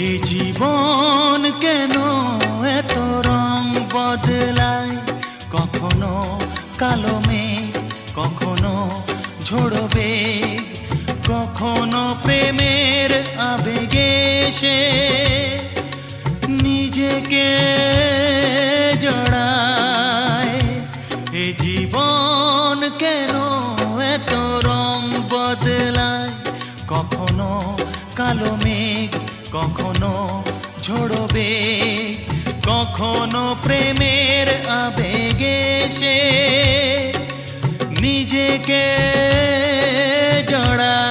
এ জীবন কেন এত রং বদলায়, কখনো কালো মেঘ, কখনো ঝোড়ো বেগ, কখনো প্রেমের আবেগে সে নিজেকে জড়ায়। এ জীবন কেন এত রং বদলায়, কখনো কালো মেঘ, কখনো ঝোড়ো বেগ, কখনো প্রেমের আবেগে সে নিজেকে জড়ায়।